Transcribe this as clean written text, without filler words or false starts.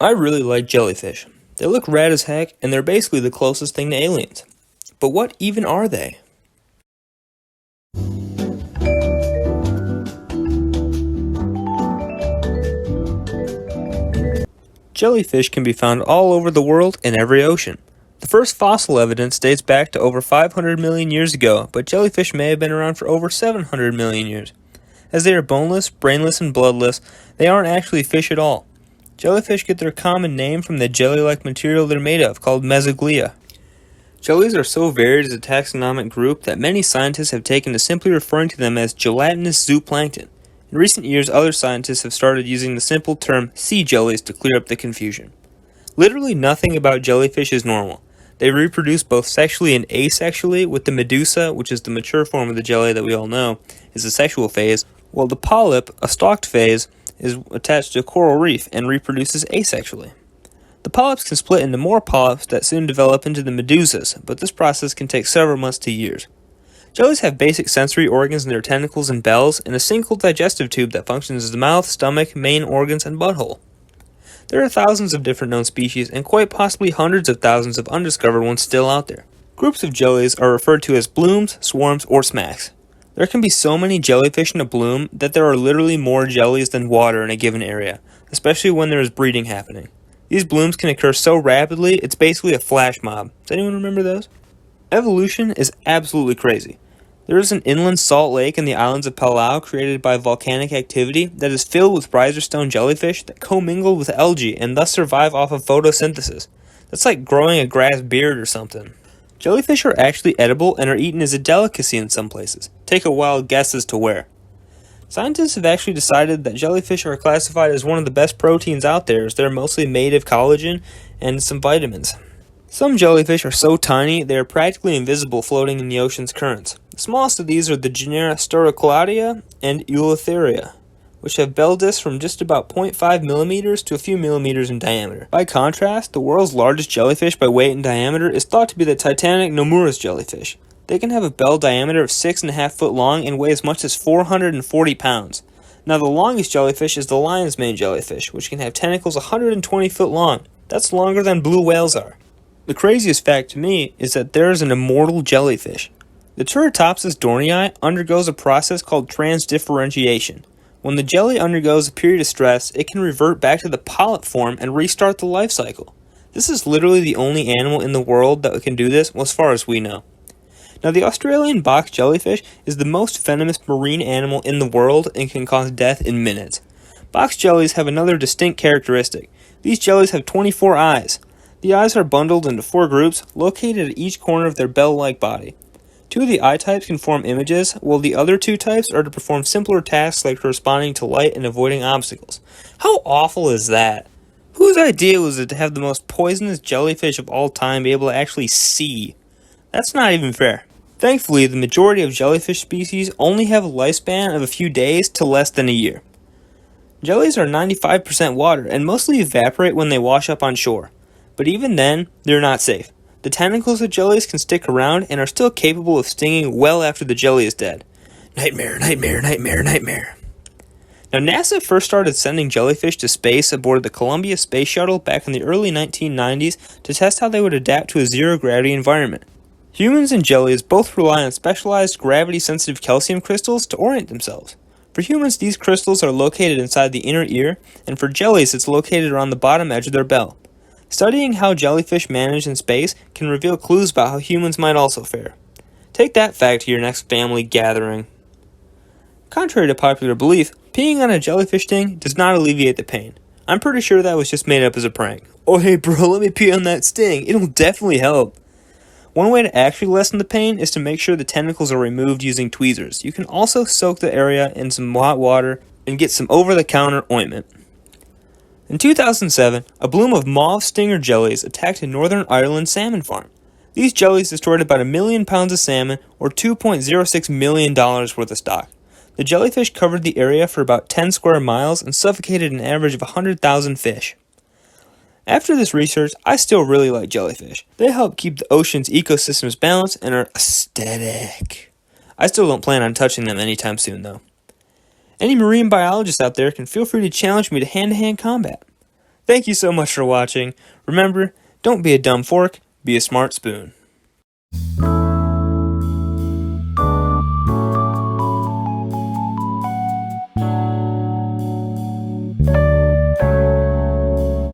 I really like jellyfish. They look rad as heck, and they're basically the closest thing to aliens. But what even are they? Jellyfish can be found all over the world in every ocean. The first fossil evidence dates back to over 500 million years ago, but jellyfish may have been around for over 700 million years. As they are boneless, brainless, and bloodless, they aren't actually fish at all. Jellyfish get their common name from the jelly-like material they're made of, called mesoglea. Jellies are so varied as a taxonomic group that many scientists have taken to simply referring to them as gelatinous zooplankton. In recent years, other scientists have started using the simple term sea jellies to clear up the confusion. Literally nothing about jellyfish is normal. They reproduce both sexually and asexually, with the medusa, which is the mature form of the jelly that we all know, is the sexual phase, while the polyp, a stalked phase, is attached to a coral reef and reproduces asexually. The polyps can split into more polyps that soon develop into the medusas, but this process can take several months to years. Jellies have basic sensory organs in their tentacles and bells, and a single digestive tube that functions as the mouth, stomach, main organs, and butthole. There are thousands of different known species, and quite possibly hundreds of thousands of undiscovered ones still out there. Groups of jellies are referred to as blooms, swarms, or smacks. There can be so many jellyfish in a bloom that there are literally more jellies than water in a given area, especially when there is breeding happening. These blooms can occur so rapidly, it's basically a flash mob. Does anyone remember those? Evolution is absolutely crazy. There is an inland salt lake in the islands of Palau created by volcanic activity that is filled with rhizostone jellyfish that commingle with algae and thus survive off of photosynthesis. That's like growing a grass beard or something. Jellyfish are actually edible and are eaten as a delicacy in some places. Take a wild guess as to where. Scientists have actually decided that jellyfish are classified as one of the best proteins out there, as they're mostly made of collagen and some vitamins. Some jellyfish are so tiny they are practically invisible floating in the ocean's currents. The smallest of these are the genera Sterocladia and Eleutheria, which have bell discs from just about 0.5 millimeters to a few millimeters in diameter. By contrast, the world's largest jellyfish by weight and diameter is thought to be the Titanic Nomura's jellyfish. They can have a bell diameter of 6.5 foot long and weigh as much as 440 pounds. Now the longest jellyfish is the lion's mane jellyfish, which can have tentacles 120 foot long. That's longer than blue whales are. The craziest fact to me is that there is an immortal jellyfish. The Turritopsis dohrnii undergoes a process called transdifferentiation. When the jelly undergoes a period of stress, it can revert back to the polyp form and restart the life cycle. This is literally the only animal in the world that can do this, as far as we know. Now, the Australian box jellyfish is the most venomous marine animal in the world and can cause death in minutes. Box jellies have another distinct characteristic. These jellies have 24 eyes. The eyes are bundled into 4 groups, located at each corner of their bell-like body. 2 of the eye types can form images, while the other 2 types are to perform simpler tasks like responding to light and avoiding obstacles. How awful is that? Whose idea was it to have the most poisonous jellyfish of all time be able to actually see? That's not even fair. Thankfully, the majority of jellyfish species only have a lifespan of a few days to less than a year. Jellies are 95% water and mostly evaporate when they wash up on shore. But even then, they're not safe. The tentacles of jellies can stick around and are still capable of stinging well after the jelly is dead. Nightmare, nightmare, nightmare, nightmare. Now, NASA first started sending jellyfish to space aboard the Columbia Space Shuttle back in the early 1990s to test how they would adapt to a zero-gravity environment. Humans and jellies both rely on specialized gravity-sensitive calcium crystals to orient themselves. For humans, these crystals are located inside the inner ear, and for jellies, it's located around the bottom edge of their bell. Studying how jellyfish manage in space can reveal clues about how humans might also fare. Take that fact to your next family gathering. Contrary to popular belief, peeing on a jellyfish sting does not alleviate the pain. I'm pretty sure that was just made up as a prank. Oh hey bro, let me pee on that sting, it'll definitely help. One way to actually lessen the pain is to make sure the tentacles are removed using tweezers. You can also soak the area in some hot water and get some over-the-counter ointment. In 2007, a bloom of mauve stinger jellies attacked a Northern Ireland salmon farm. These jellies destroyed about 1 million pounds of salmon, or $2.06 million worth of stock. The jellyfish covered the area for about 10 square miles and suffocated an average of 100,000 fish. After this research, I still really like jellyfish. They help keep the ocean's ecosystems balanced and are aesthetic. I still don't plan on touching them anytime soon, though. Any marine biologists out there can feel free to challenge me to hand-to-hand combat. Thank you so much for watching. Remember, don't be a dumb fork, be a smart spoon.